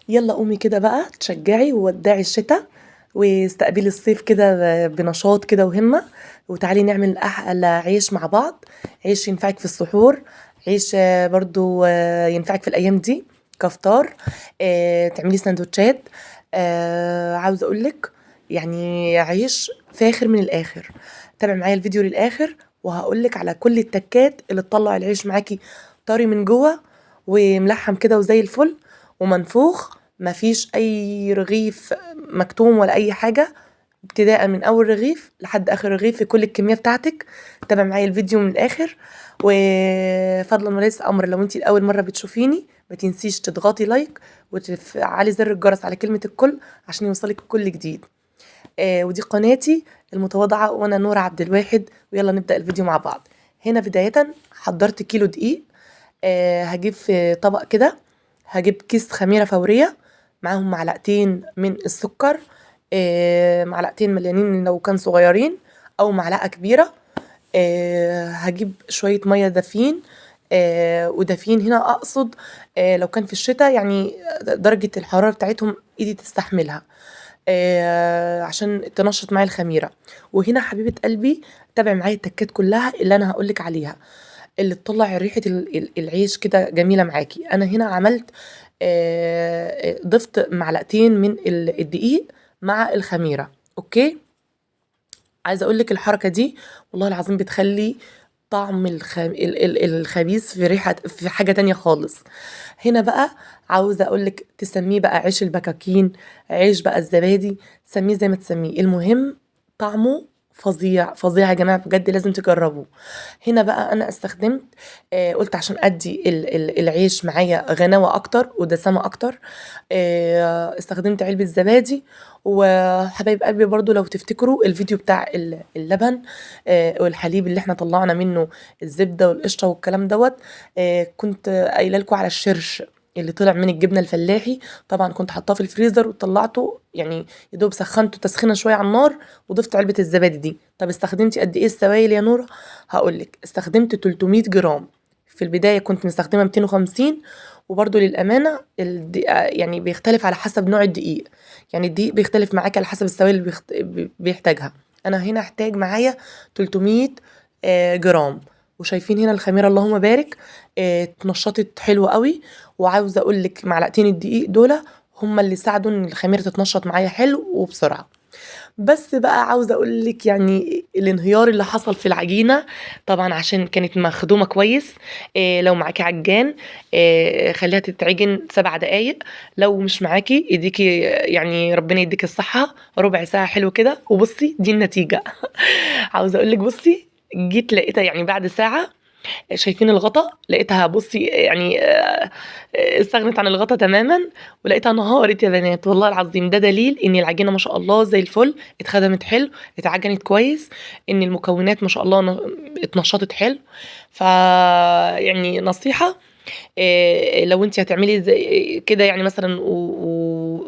يلا قومي كده بقى تشجعي وودعي الشتاء واستقبلي الصيف كده بنشاط كده وهمة. وتعالي نعمل أحلى عيش مع بعض. عيش ينفعك في السحور. عيش برضو ينفعك في الأيام دي كفطار. تعملي سندوتشات. عاوزة أقولك يعني عيش فاخر من الآخر. تابع معايا الفيديو للآخر وهقولك على كل التكات اللي تطلع العيش معاكي طري من جوه وملحم كده وزي الفل ومنفوخ، مفيش اي رغيف مكتوم ولا اي حاجه، ابتداء من اول رغيف لحد اخر رغيف في كل الكميه بتاعتك. تابع معايا الفيديو من الاخر. وفضلا وليس امر، لو انتي لاول مره بتشوفيني ما تنسيش تضغطي لايك وتفعلي زر الجرس على كلمه الكل عشان يوصلك كل جديد. ودي قناتي المتواضعه وانا نور عبد الواحد، ويلا نبدا الفيديو مع بعض. هنا بدايه حضرت كيلو دقيق. هجيب في طبق كده، هجيب كيس خميرة فورية معاهم معلقتين من السكر. معلقتين مليانين لو كان صغيرين أو معلقة كبيرة. هجيب شوية مية دافين. ودافين هنا أقصد لو كان في الشتاء يعني درجة الحرارة بتاعتهم إيدي تستحملها، عشان تنشط معايا الخميرة. وهنا حبيبة قلبي تابع معايا التكات كلها اللي أنا هقولك عليها اللي تطلع ريحة العيش كده جميلة معاكي. أنا هنا عملت ضفت معلقتين من الدقيق مع الخميرة. أوكي، عايزة أقولك الحركة دي والله العظيم بتخلي طعم الخبيث في ريحة في حاجة تانية خالص. هنا بقى عاوزة أقولك تسميه بقى عيش البكاكين، عيش بقى الزبادي، سميه زي ما تسميه، المهم طعمه فظيع فظيع يا جماعة، بجد لازم تجربوه. هنا بقى أنا استخدمت قلت عشان أدي العيش معايا غناوة أكتر ودسامة أكتر. استخدمت علبة زبادي. وحبايب قلبي برضو لو تفتكروا الفيديو بتاع اللبن والحليب اللي احنا طلعنا منه الزبدة والقشطة والكلام دوت، كنت قايله لكم على الشرش اللي طلع من الجبنة الفلاحي. طبعا كنت حطاه في الفريزر وطلعته يعني يدوب سخنته تسخينه شوية على النار وضفت علبة الزبادي دي. طب استخدمتي قد ايه السوائل يا نورة؟ هقولك استخدمت 300 جرام. في البداية كنت مستخدمة 250. وبرضو للأمانة يعني بيختلف على حسب نوع الدقيق، يعني الدقيق بيختلف معاك على حسب السوائل اللي بيحتاجها. أنا هنا احتاج معايا 300 جرام. وشايفين هنا الخميرة اللهم بارك اتنشطت حلوة قوي. وعاوزة أقولك معلقتين الدقيق دول هما اللي ساعدوا ان الخميرة تتنشط معايا حلو وبسرعة. بس بقى عاوزة أقولك يعني الانهيار اللي حصل في العجينة، طبعا عشان كانت مخدومة كويس. لو معاكي عجان خليها تتعجن 7 دقايق. لو مش معاكي يديكي يعني ربنا يديك الصحة ربع ساعة حلو كده. وبصي دي النتيجة. عاوزة أقولك بصي جيت لقيتها يعني بعد ساعة. شايفين الغطا؟ لقيتها بصي يعني استغنت عن الغطا تماما ولقيتها نهارت يا بنات. والله العظيم ده دليل ان العجينه ما شاء الله زي الفل، اتخدمت حلو، اتعجنت كويس، ان المكونات ما شاء الله اتنشطت حلو. ف يعني نصيحه، لو انت هتعملي زي كده يعني مثلا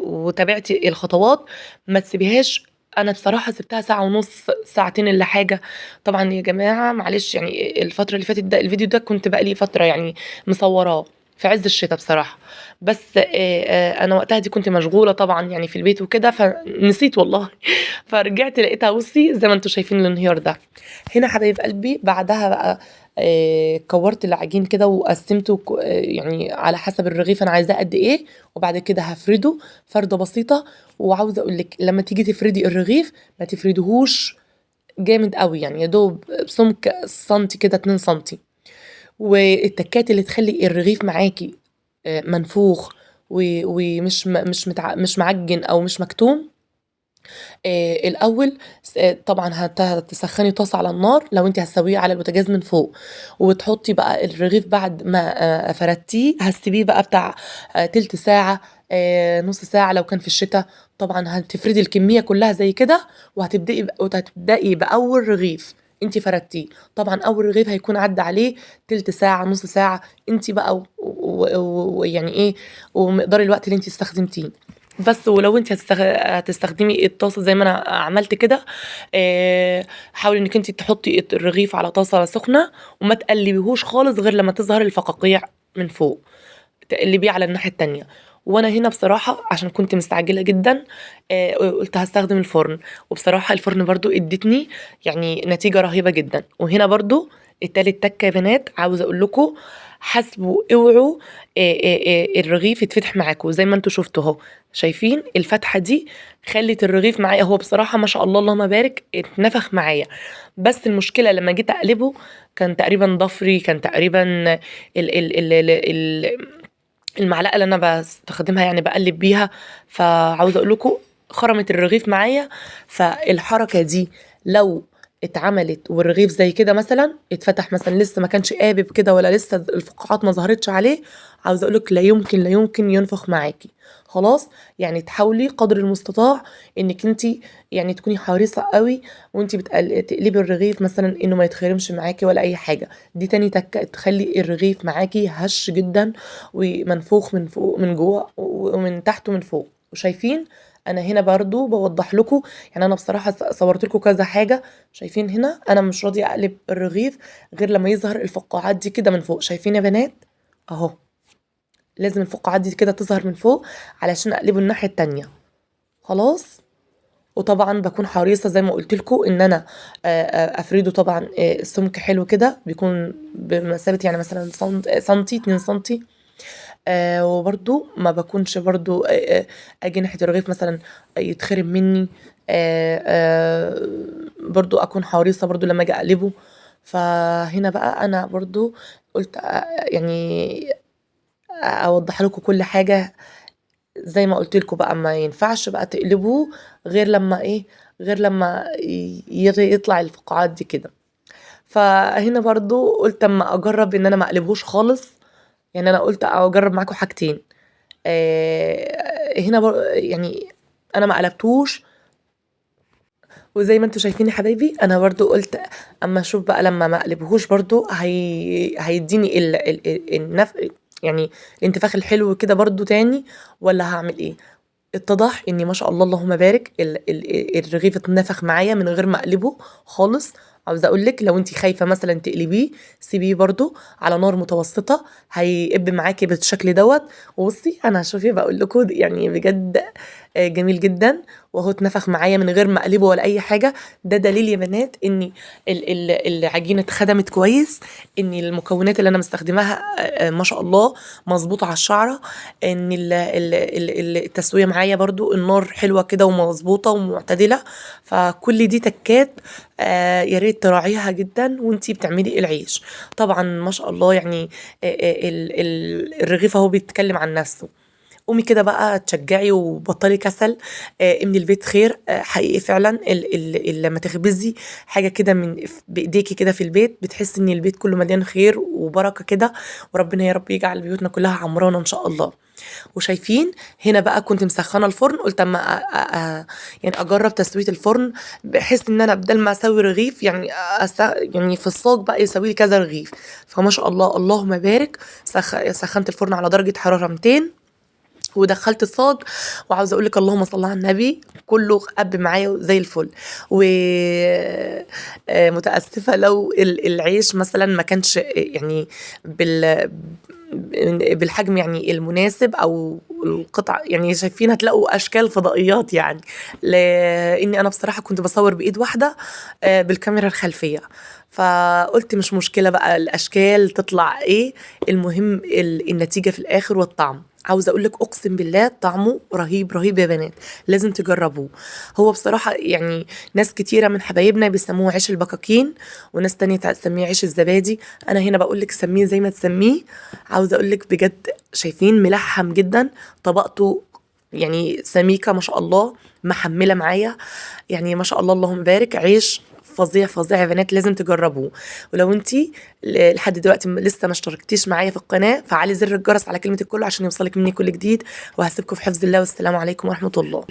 وتابعتي الخطوات ما تسيبيهاش. انا بصراحه سبتها ساعه ونص ساعتين الا حاجه. طبعا يا جماعه معلش يعني الفتره اللي فاتت ده الفيديو ده كنت بقالي فتره يعني مصوراه في عز الشتاء بصراحه. بس انا وقتها دي كنت مشغوله طبعا يعني في البيت وكده فنسيت والله. فرجعت لقيتها بصي زي ما انتم شايفين الانهيار ده. هنا حبايب قلبي بعدها بقى كورت العجين كده وقسمته يعني على حسب الرغيف انا عايزاه قد ايه. وبعد كده هفرده فرده بسيطه. وعاوزه اقول لك لما تيجي تفردي الرغيف ما تفردهوش جامد قوي، يعني يا دوب بسمك سنتي كده 2 سنتي. والتكات اللي تخلي الرغيف معاكي منفوخ ومش مش معجن او مش مكتوم. الاول طبعا هتسخني طاسه على النار لو انت هتسويه على البوتاجاز من فوق. وتحطي بقى الرغيف بعد ما فردتيه هتسيبيه بقى بتاع تلت ساعه، نص ساعه لو كان في الشتاء. طبعا هتفردي الكميه كلها زي كده وهتبدأي باول رغيف انت فردتيه. طبعا اول رغيف هيكون عدى عليه تلت ساعه نص ساعه انت بقى ويعني ايه ومقدار الوقت اللي انت استخدمتيه. بس ولو انت هتستخدمي الطاسه زي ما انا عملت كده، حاولي انك انت تحطي الرغيف على طاسه سخنه وما تقلبيهوش خالص غير لما تظهر الفقاقيع من فوق، تقلبيه على الناحيه التانية. وانا هنا بصراحة عشان كنت مستعجلة جدا قلت هستخدم الفرن، وبصراحة الفرن برضو ادتني يعني نتيجة رهيبة جدا. وهنا برضو التالت تكة يا بنات، عاوزة اقول لكم حاسبوا اوعوا الرغيف يتفتح معاكم زي ما انتوا شفتوا اهو. شايفين الفتحة دي خلت الرغيف معايا، هو بصراحة ما شاء الله اللهم بارك اتنفخ معايا، بس المشكلة لما جيت اقلبه كان تقريبا ضفري، كان تقريبا المعلقة اللي انا بستخدمها يعني بقلب بيها، فعاوزة اقول لكم خرمت الرغيف معايا. فالحركة دي لو اتعملت والرغيف زي كده مثلا اتفتح مثلا لسه ما كانش قابب كده ولا لسه الفقاعات ما ظهرتش عليه، عاوزة اقولك لا يمكن ينفخ معاكي خلاص. يعني تحاولي قدر المستطاع انك انتي يعني تكوني حريصة قوي وانتي تقلبي الرغيف مثلا انه ما يتخرمش معاكي ولا اي حاجة. دي تاني تكة تخلي الرغيف معاكي هش جدا ومنفوخ من فوق من جوه ومن تحت ومن فوق. وشايفين انا هنا برضو بوضح لكم، يعني انا بصراحة صورت لكم كذا حاجة. شايفين هنا انا مش راضية اقلب الرغيف غير لما يظهر الفقاعات دي كده من فوق. شايفين يا بنات اهو، لازم الفقاعات دي كده تظهر من فوق علشان اقلبه الناحية التانية خلاص. وطبعا بكون حريصة زي ما قلت لكم ان انا افرده طبعا السمك حلو كده بيكون بمثابة يعني مثلا سنتي 2 سنتي. وبرضو ما بكونش برضو اجي ناحية الرغيف مثلا يتخرب مني. برضو اكون حريصة برضو لما اجي اقلبه. فهنا بقى انا برضو قلت يعني اوضح لكم كل حاجة زي ما قلت لكم بقى. ما ينفعش بقى تقلبوه غير لما ايه، غير لما يطلع الفقاعات دي كده. فهنا برضو قلت اما اجرب ان انا ما اقلبهوش خالص، يعني انا قلت اجرب معاكم حاجتين. هنا يعني انا ما قلبتوش، وزي ما انتوا شايفين يا حبايبي انا برضو قلت اما اشوف بقى لما ما اقلبهوش برضو هيديني يعني الانتفاخ الحلو كده برضو تاني ولا هعمل ايه. اتضح اني ما شاء الله اللهم بارك الرغيف اتنفخ معايا من غير ما اقلبه خالص. عاوزه اقول لك لو انت خايفه مثلا تقلبيه سيبيه برضو على نار متوسطه هيقب معاكي بالشكل دوت. وبصي انا شوفي بقول لكم يعني بجد جميل جدا وهو اتنفخ معايا من غير ما اقلبه ولا اي حاجه. ده دليل يا بنات ان العجينه اتخدمت كويس، ان المكونات اللي انا مستخدماها ما شاء الله مظبوطه على الشعره، ان التسويه معايا برضو النار حلوه كده ومظبوطه ومعتدله. فكل دي تكات يا ريت تراعيها جدا وانتي بتعملي العيش. طبعا ما شاء الله يعني الرغيف اهو بيتكلم عن نفسه. قومي كده بقى تشجعي وبطلي كسل. ان البيت خير حقيقي فعلا. لما تخبزي حاجه كده من بايديكي كده في البيت بتحسي ان البيت كله مليان خير وبركه كده، وربنا يا رب يجعل بيوتنا كلها عمرانه ان شاء الله. وشايفين هنا بقى كنت مسخنه الفرن، قلت اما يعني اجرب تسويه الفرن بحيث ان انا بدل ما اسوي رغيف يعني يعني في الصاج بقى يسوي لي كذا رغيف. فما شاء الله اللهم بارك سخنت الفرن على درجه حراره 200 ودخلت الصاج. وعاوزه اقول لك اللهم صل على النبي كله قب معايا زي الفل. ومتاسفه لو العيش مثلا ما كانش يعني بالحجم يعني المناسب او القطع، يعني شايفين هتلاقوا اشكال فضائيات يعني، لاني انا بصراحه كنت بصور بايد واحده بالكاميرا الخلفيه. فقلت مش مشكله بقى الاشكال تطلع ايه، المهم النتيجه في الاخر والطعم. عاوزه اقول لك اقسم بالله طعمه رهيب رهيب يا بنات، لازم تجربوه. هو بصراحه يعني ناس كتيره من حبايبنا بيسموه عيش البكاكين وناس تانية تسميه عيش الزبادي. انا هنا بقول لك سميه زي ما تسميه. عاوزه اقول لك بجد شايفين ملحم جدا، طبقته يعني سميكه ما شاء الله محمله معايا، يعني ما شاء الله اللهم بارك. عيش فظيع فظيع يا بنات، لازم تجربوه. ولو انتي لحد دلوقتي لسه ما اشتركتيش معايا في القناه فعلي زر الجرس على كلمه الكل عشان يوصلك مني كل جديد. وهسيبكم في حفظ الله والسلام عليكم ورحمه الله.